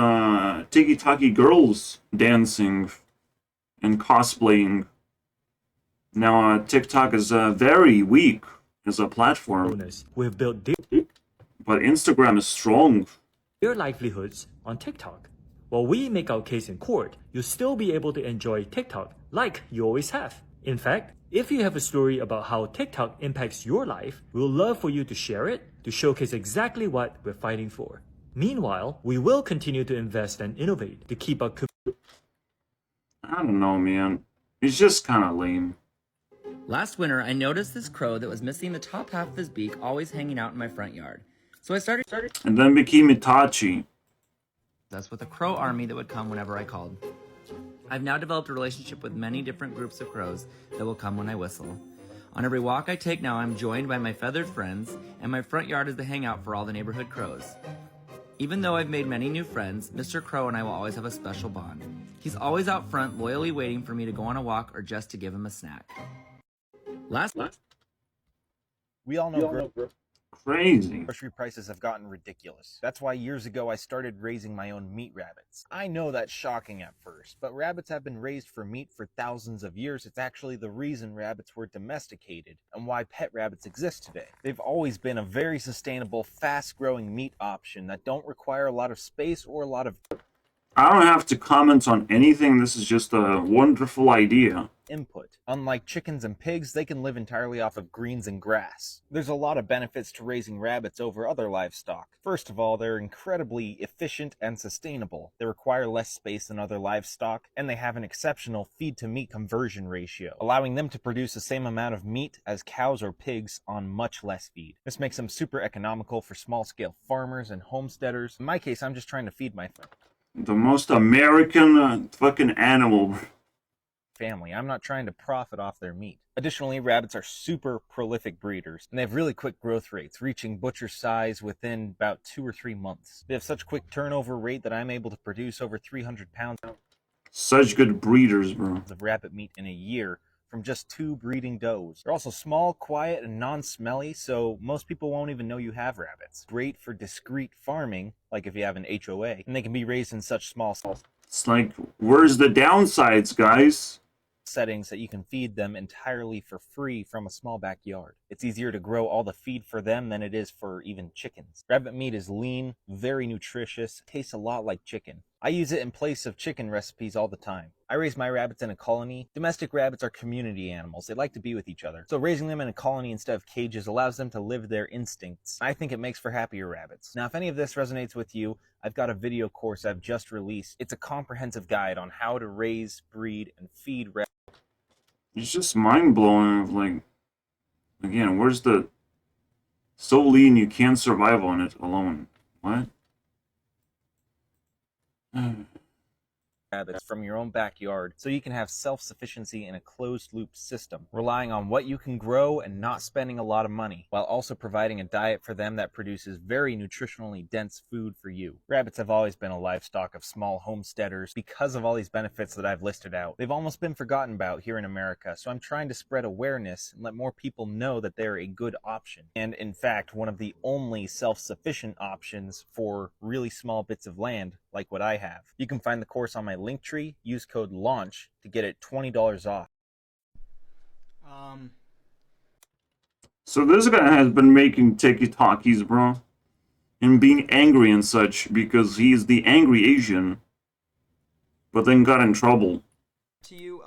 Speaker 1: tiki-taki girls dancing and cosplaying. Now TikTok is very weak as a platform,
Speaker 10: who have built
Speaker 1: but Instagram is strong.
Speaker 10: their livelihoods on TikTok. While we make our case in court, you'll still be able to enjoy TikTok like you always have. In fact, if you have a story about how TikTok impacts your life, we'll love for you to share it to showcase exactly what we're fighting for. Meanwhile, we will continue to invest and innovate to keep our
Speaker 1: I don't know, man. It's just kind of lame.
Speaker 11: Last winter, I noticed this crow that was missing the top half of his beak always hanging out in my front yard. So I started
Speaker 1: And then became Itachi.
Speaker 11: that's with a crow army that would come whenever I called. I've now developed a relationship with many different groups of crows that will come when I whistle. On every walk I take now, I'm joined by my feathered friends, and my front yard is the hangout for all the neighborhood crows. Even though I've made many new friends, Mr. Crow and I will always have a special bond. He's always out front, loyally waiting for me to go on a walk or just to give him a snack.
Speaker 12: We all know
Speaker 1: Crazy.
Speaker 12: grocery prices have gotten ridiculous. That's why years ago I started raising my own meat rabbits. I know that's shocking at first, but rabbits have been raised for meat for thousands of years. It's actually the reason rabbits were domesticated and why pet rabbits exist today. They've always been a very sustainable, fast-growing meat option that don't require a lot of space or a lot of
Speaker 1: I don't have to comment on anything. This is just a wonderful idea.
Speaker 12: input. Unlike chickens and pigs, they can live entirely off of greens and grass. There's a lot of benefits to raising rabbits over other livestock. First of all, they're incredibly efficient and sustainable. They require less space than other livestock, and they have an exceptional feed-to-meat conversion ratio, allowing them to produce the same amount of meat as cows or pigs on much less feed. This makes them super economical for small-scale farmers and homesteaders. In my case, I'm just trying to feed my family.
Speaker 1: The most American fucking animal.
Speaker 12: Family. I'm not trying to profit off their meat. Additionally, rabbits are super prolific breeders, and they have really quick growth rates, reaching butcher size within about 2 or 3 months. They have such quick turnover rate that I'm able to produce over 300 pounds
Speaker 1: Such good breeders, bro.
Speaker 12: of rabbit meat in a year from just 2 breeding does. They're also small, quiet, and non-smelly, so most people won't even know you have rabbits. Great for discreet farming, like if you have an HOA, and they can be raised in such small
Speaker 1: It's like, where's the downsides, guys?
Speaker 12: settings that you can feed them entirely for free from a small backyard. It's easier to grow all the feed for them than it is for even chickens. Rabbit meat is lean, very nutritious, tastes a lot like chicken. I use it in place of chicken recipes all the time. I raise my rabbits in a colony. Domestic rabbits are community animals. They like to be with each other. So raising them in a colony instead of cages allows them to live their instincts. I think it makes for happier rabbits. Now, if any of this resonates with you, I've got a video course I've just released. It's a comprehensive guide on how to raise, breed, and feed rabbits.
Speaker 1: It's just mind-blowing of, like, again, where's the... So lean you can't survive on it alone. What?
Speaker 12: Rabbits from your own backyard so you can have self-sufficiency in a closed-loop system, relying on what you can grow and not spending a lot of money, while also providing a diet for them that produces very nutritionally dense food for you. Rabbits have always been a livestock of small homesteaders because of all these benefits that I've listed out. They've almost been forgotten about here in America, so I'm trying to spread awareness and let more people know that they're a good option. And in fact, one of the only self-sufficient options for really small bits of land like what I have. You can find the course on my Linktree. Use code LAUNCH to get it $20 off.
Speaker 1: So this guy has been making TikTokies, bro. And being angry and such because he's the angry Asian. But then got in trouble.
Speaker 13: To you,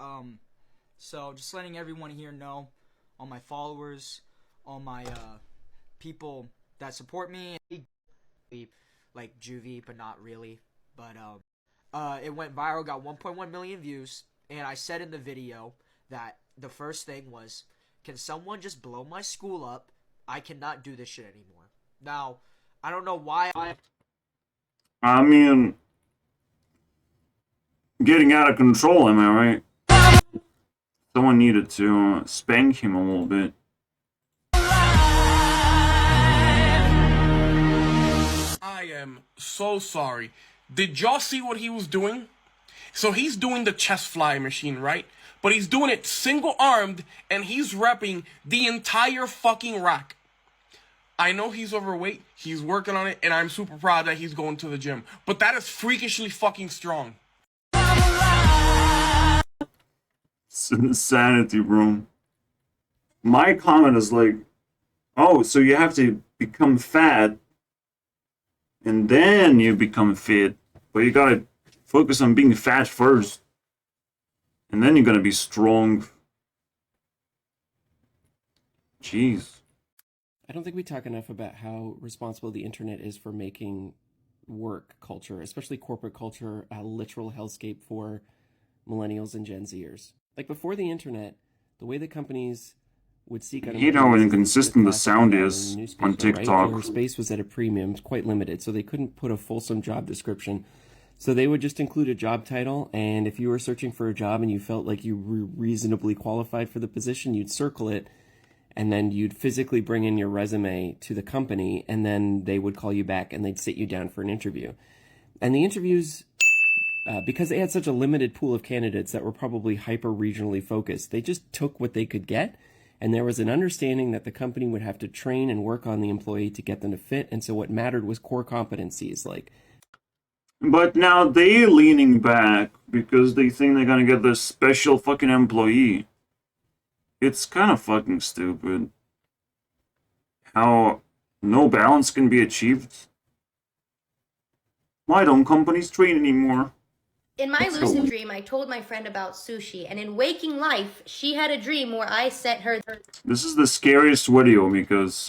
Speaker 13: so just letting everyone here know, all my followers, all my people that support me, like Juvie, but not really. But it went viral, got 1.1 million views, and I said in the video that the first thing was, can someone just blow my school up? I cannot do this shit anymore. Now, I don't know why
Speaker 1: I mean, getting out of control, am I right? Someone needed to spank him a little bit.
Speaker 8: I am so sorry. Did y'all see what he was doing? So he's doing the chest fly machine, right? But he's doing it single-armed, and he's repping the entire fucking rack. I know he's overweight, he's working on it, and I'm super proud that he's going to the gym. But that is freakishly fucking strong.
Speaker 1: It's insanity, bro. My comment is like, oh, so you have to become fat and then you become fit, but you gotta focus on being fat first, and then you're gonna be strong. Jeez.
Speaker 14: I don't think we talk enough about how responsible the internet is for making work culture, especially corporate culture, a literal hellscape for millennials and Gen Zers. Like before the internet, the way that companies would seek out...
Speaker 1: I hate how inconsistent the sound is on TikTok.
Speaker 14: Their space was at a premium, quite limited, so they couldn't put a fulsome job description. So they would just include a job title, and if you were searching for a job and you felt like you were reasonably qualified for the position, you'd circle it, and then you'd physically bring in your resume to the company, and then they would call you back and they'd sit you down for an interview. And the interviews, because they had such a limited pool of candidates that were probably hyper-regionally focused, they just took what they could get. And there was an understanding that the company would have to train and work on the employee to get them to fit. And so what mattered was core competencies like...
Speaker 1: But now they leaning back because they think they're gonna get this special fucking employee. It's kind of fucking stupid. How no balance can be achieved. Why don't companies train anymore?
Speaker 15: In my lucid dream, I told my friend about sushi, and in waking life, she had a dream where I sent her...
Speaker 1: This is the scariest video because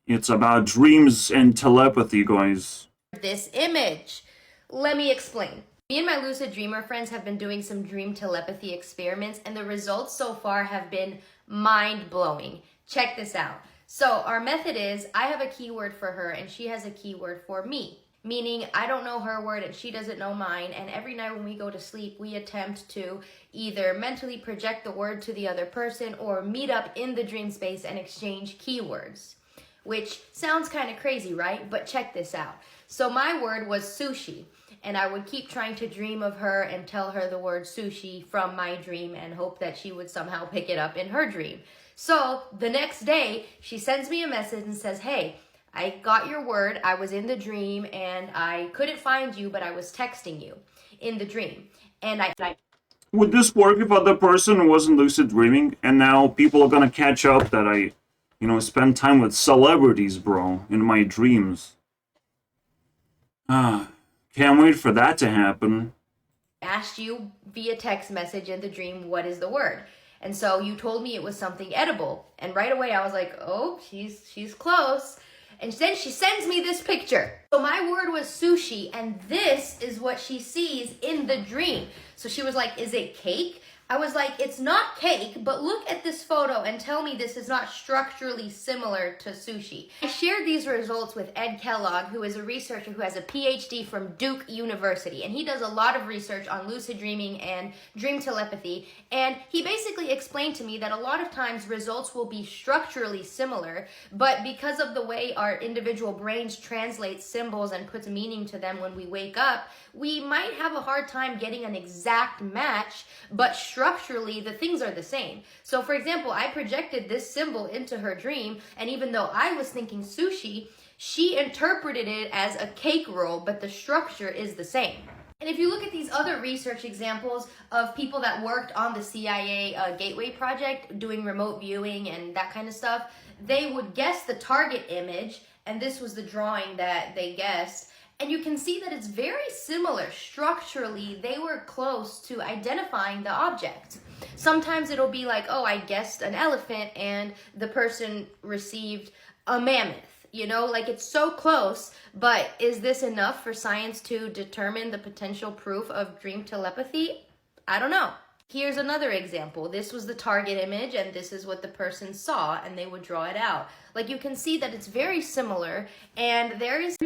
Speaker 1: it's about dreams and telepathy, guys.
Speaker 15: This image. Let me explain. Me and my lucid dreamer friends have been doing some dream telepathy experiments, and the results so far have been mind-blowing. Check this out. So our method is I have a keyword for her and she has a keyword for me. Meaning I don't know her word and she doesn't know mine, and every night when we go to sleep, we attempt to either mentally project the word to the other person or meet up in the dream space and exchange keywords. Which sounds kind of crazy, right? But check this out. So my word was sushi, and I would keep trying to dream of her and tell her the word sushi from my dream and hope that she would somehow pick it up in her dream. So the next day, she sends me a message and says, hey, I got your word, I was in the dream, and I couldn't find you, but I was texting you in the dream. And I
Speaker 1: Would this work if other person wasn't lucid dreaming, and now people are gonna catch up that I, spend time with celebrities, bro, in my dreams? Can't wait for that to happen.
Speaker 15: asked you via text message in the dream, what is the word? And so you told me it was something edible. And right away I was like, oh, she's close. And then she sends me this picture. So my word was sushi, and this is what she sees in the dream. So she was like, is it cake? I was like, it's not cake, but look at this photo and tell me this is not structurally similar to sushi. I shared these results with Ed Kellogg, who is a researcher who has a PhD from Duke University, and he does a lot of research on lucid dreaming and dream telepathy, and he basically explained to me that a lot of times results will be structurally similar, but because of the way our individual brains translate symbols and puts meaning to them when we wake up, we might have a hard time getting an exact match, but structurally the things are the same. So for example, I projected this symbol into her dream, and even though I was thinking sushi, she interpreted it as a cake roll, but the structure is the same. And if you look at these other research examples of people that worked on the CIA Gateway project, doing remote viewing and that kind of stuff, they would guess the target image, and this was the drawing that they guessed. And you can see that it's very similar. Structurally, they were close to identifying the object. Sometimes it'll be like, oh, I guessed an elephant and the person received a mammoth. Like it's so close, but is this enough for science to determine the potential proof of dream telepathy? I don't know. Here's another example. This was the target image and this is what the person saw, and they would draw it out. Like you can see that it's very similar, and there is...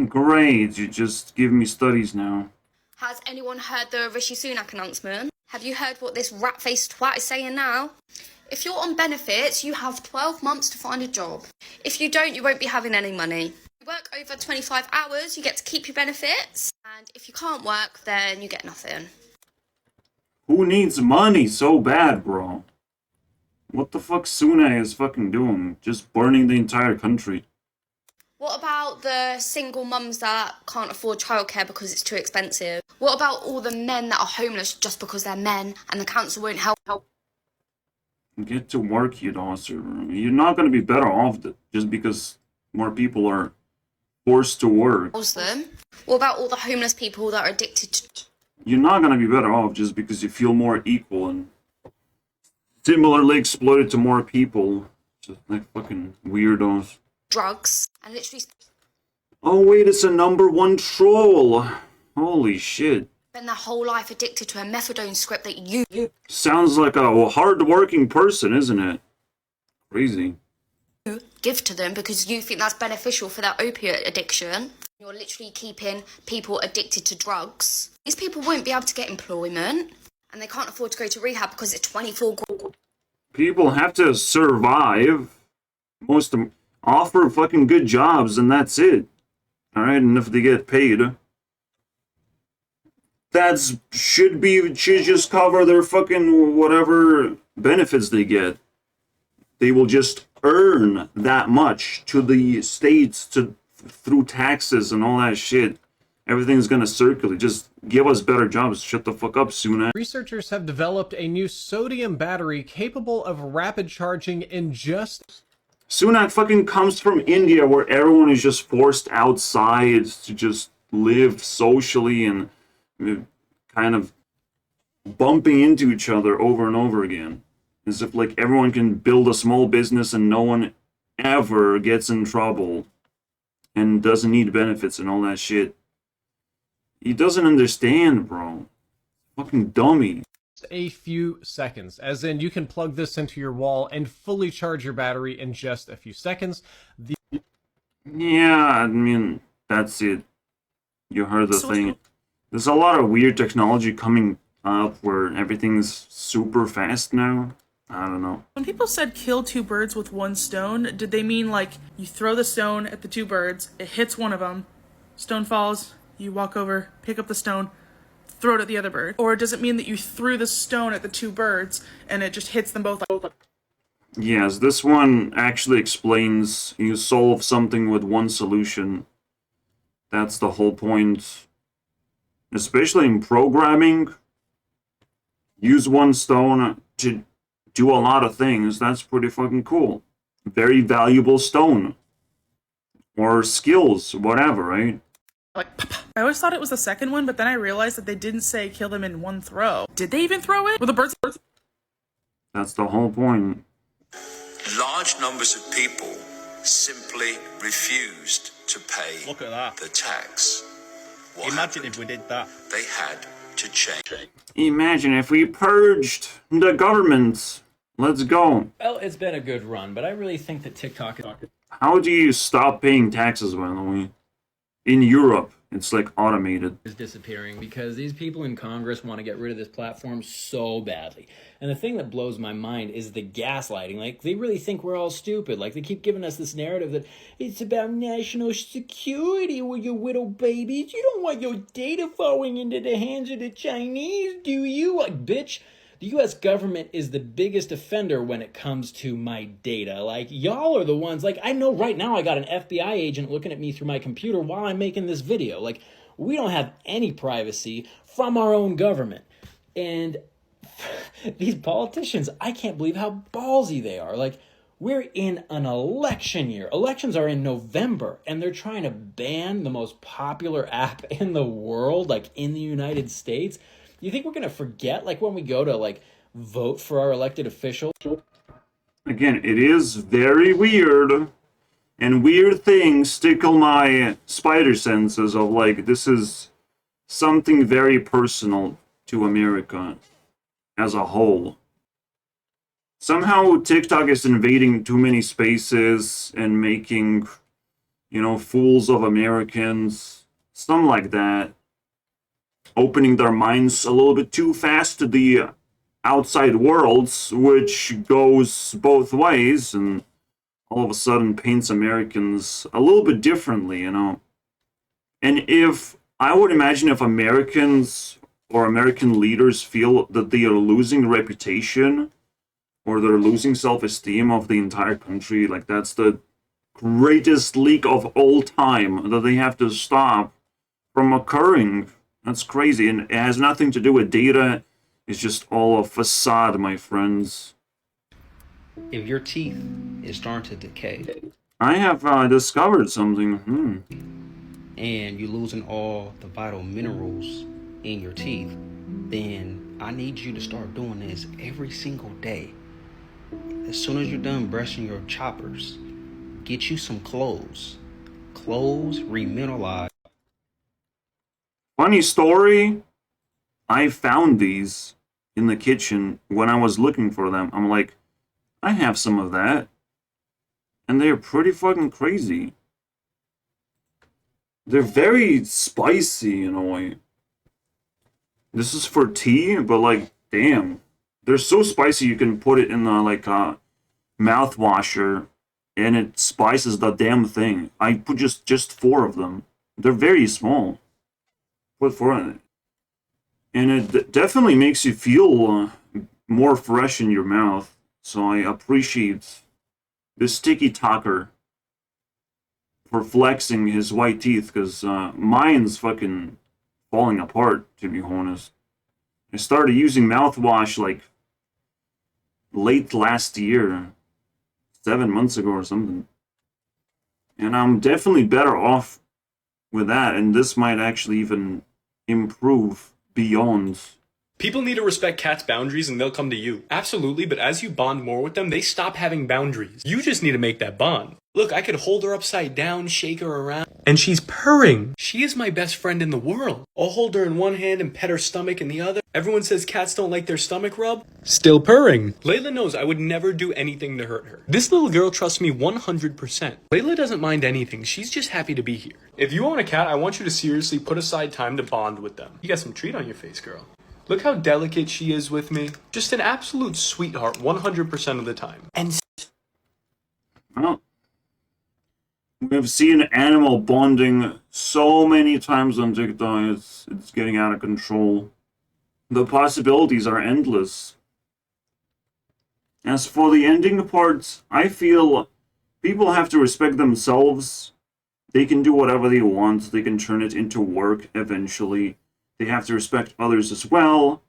Speaker 1: Great, you just give me studies now.
Speaker 16: Has anyone heard the Rishi Sunak announcement? Have you heard what this rat-faced twat is saying now? If you're on benefits, you have 12 months to find a job. If you don't, you won't be having any money. If you work over 25 hours, you get to keep your benefits. And if you can't work, then you get nothing.
Speaker 1: Who needs money so bad, bro? What the fuck Sunak is fucking doing? Just burning the entire country.
Speaker 16: What about the single mums that can't afford childcare because it's too expensive? What about all the men that are homeless just because they're men and the council won't help?
Speaker 1: Get to work, you dosser. You're not going to be better off just because more people are forced to work.
Speaker 16: Them. What about all the homeless people that are addicted to...
Speaker 1: You're not going to be better off just because you feel more equal and similarly exploited to more people. Just like fucking weirdos.
Speaker 16: Drugs. And literally...
Speaker 1: Oh wait, it's a #1 troll. Holy shit.
Speaker 16: Spend their whole life addicted to a methadone script that you
Speaker 1: Sounds like a hard-working person, isn't it? Crazy.
Speaker 16: give to them because you think that's beneficial for their opiate addiction. You're literally keeping people addicted to drugs. These people won't be able to get employment, and they can't afford to go to rehab because it's 24 grand.
Speaker 1: People have to survive. Most of them offer fucking good jobs, and that's it. Alright, and if they get paid, that should just cover their fucking whatever benefits they get. They will just earn that much to the states through taxes and all that shit. Everything's gonna circulate. Just give us better jobs. Shut the fuck up, Sunak.
Speaker 17: Researchers have developed a new sodium battery capable of rapid charging in just...
Speaker 1: Sunak fucking comes from India, where everyone is just forced outside to just live socially and kind of bumping into each other over and over again. As if like everyone can build a small business and no one ever gets in trouble and doesn't need benefits and all that shit. He doesn't understand, bro. Fucking dummy.
Speaker 17: a few seconds, as in you can plug this into your wall and fully charge your battery in just a few seconds.
Speaker 1: Yeah, I mean, that's it. You heard the thing. There's a lot of weird technology coming up where everything's super fast now. I don't know.
Speaker 18: When people said kill two birds with one stone, did they mean like you throw the stone at the two birds, it hits one of them, stone falls, you walk over, pick up the stone, throw it at the other bird? Or does it mean that you threw the stone at the two birds and it just hits them both?
Speaker 1: Yes, this one actually explains you solve something with one solution. That's the whole point. Especially in programming, use one stone to do a lot of things. That's pretty fucking cool. Very valuable stone. Or skills, whatever, right?
Speaker 18: I always thought it was the second one, but then I realized that they didn't say kill them in one throw. Did they even throw it? Were the birds?
Speaker 1: That's the whole point.
Speaker 19: Large numbers of people simply refused to pay the tax.
Speaker 20: Imagine if we did that.
Speaker 19: They had to change.
Speaker 1: Imagine if we purged the government. Let's go.
Speaker 21: Well, it's been a good run, but I really think that TikTok is...
Speaker 1: How do you stop paying taxes, by the way? In Europe, it's like automated.
Speaker 21: Is disappearing because these people in Congress want to get rid of this platform so badly. And the thing that blows my mind is the gaslighting. Like, they really think we're all stupid. Like, they keep giving us this narrative that it's about national security with your little babies. You don't want your data falling into the hands of the Chinese, do you? Like, bitch, the U.S. government is the biggest offender when it comes to my data. Like, y'all are the ones, like, I know right now I got an FBI agent looking at me through my computer while I'm making this video. Like, we don't have any privacy from our own government. And these politicians, I can't believe how ballsy they are. Like, we're in an election year. Elections are in November, and they're trying to ban the most popular app in the world, like, in the United States. You think we're going to forget, like, when we go to, like, vote for our elected officials?
Speaker 1: Again, it is very weird, and weird things tickle my spider senses of, like, this is something very personal to America as a whole. Somehow TikTok is invading too many spaces and making, you know, fools of Americans, something like that. Opening their minds a little bit too fast to the outside worlds, which goes both ways, and all of a sudden paints Americans a little bit differently, you know. And if, I would imagine if Americans or American leaders feel that they are losing reputation, or they're losing self-esteem of the entire country, like that's the greatest leak of all time that they have to stop from occurring. That's crazy, and it has nothing to do with data. It's just all a facade, my friends.
Speaker 14: If your teeth is starting to decay,
Speaker 1: I have discovered something.
Speaker 14: And you're losing all the vital minerals in your teeth, then I need you to start doing this every single day. As soon as you're done brushing your choppers, get you some cloves. Cloves remineralize.
Speaker 1: Funny story, I found these in the kitchen when I was looking for them. I'm like, I have some of that. And they're pretty fucking crazy. They're very spicy in a way. This is for tea, but like, damn. They're so spicy you can put it in the, like, mouth washer and it spices the damn thing. I put just 4 of them. They're very small. Put 4 in it. And it definitely makes you feel more fresh in your mouth. So I appreciate this TikToker for flexing his white teeth, because mine's fucking falling apart, to be honest. I started using mouthwash like late last year, 7 months ago or something. And I'm definitely better off with that, and this might actually even improve beyond.
Speaker 22: People need to respect cats' boundaries and they'll come to you. Absolutely, but as you bond more with them, they stop having boundaries. You just need to make that bond. Look, I could hold her upside down, shake her around, and she's purring. She is my best friend in the world. I'll hold her in one hand and pet her stomach in the other. Everyone says cats don't like their stomach rub. Still purring. Layla knows I would never do anything to hurt her. This little girl trusts me 100%. Layla doesn't mind anything. She's just happy to be here. If you own a cat, I want you to seriously put aside time to bond with them. You got some treat on your face, girl. Look how delicate she is with me. Just an absolute sweetheart 100% of the time. And
Speaker 1: well, we've seen animal bonding so many times on TikTok, it's getting out of control. The possibilities are endless. As for the ending parts, I feel people have to respect themselves. They can do whatever they want. They can turn it into work eventually. They have to respect others as well.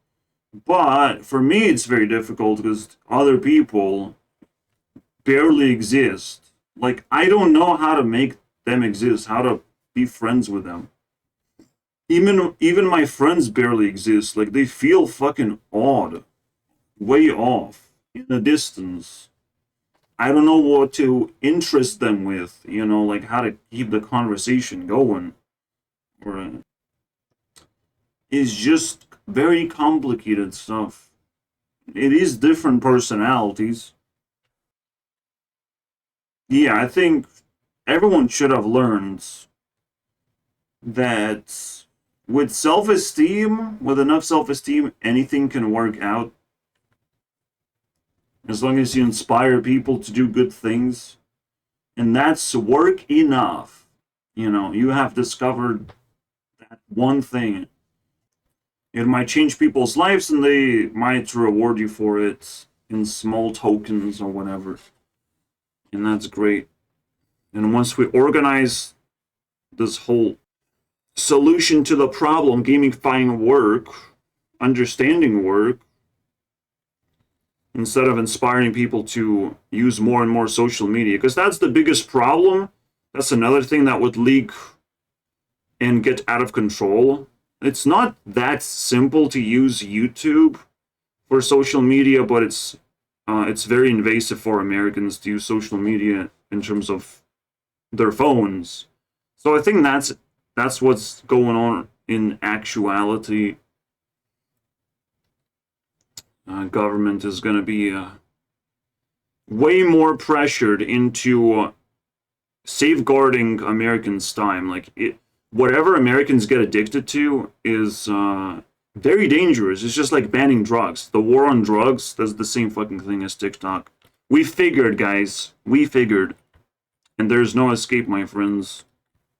Speaker 1: But for me, it's very difficult because other people barely exist. Like, I don't know how to make them exist, how to be friends with them. Even my friends barely exist. Like, they feel fucking odd. Way off. In the distance. I don't know what to interest them with. You know, like how to keep the conversation going. Or, it's just very complicated stuff. It is different personalities. Yeah, I think everyone should have learned that with self-esteem, with enough self-esteem, anything can work out. As long as you inspire people to do good things. And that's work enough. You know, you have discovered that one thing. It might change people's lives and they might reward you for it in small tokens or whatever. And that's great. And once we organize this whole solution to the problem, gamifying work, understanding work, instead of inspiring people to use more and more social media, because that's the biggest problem. That's another thing that would leak and get out of control. It's not that simple to use YouTube for social media, but it's very invasive for Americans to use social media in terms of their phones. So I think that's what's going on in actuality. Government is going to be way more pressured into safeguarding Americans' time. Like, whatever Americans get addicted to is very dangerous. It's just like banning drugs. The war on drugs, that's the same fucking thing as TikTok. We figured, guys. We figured. And there's no escape, my friends.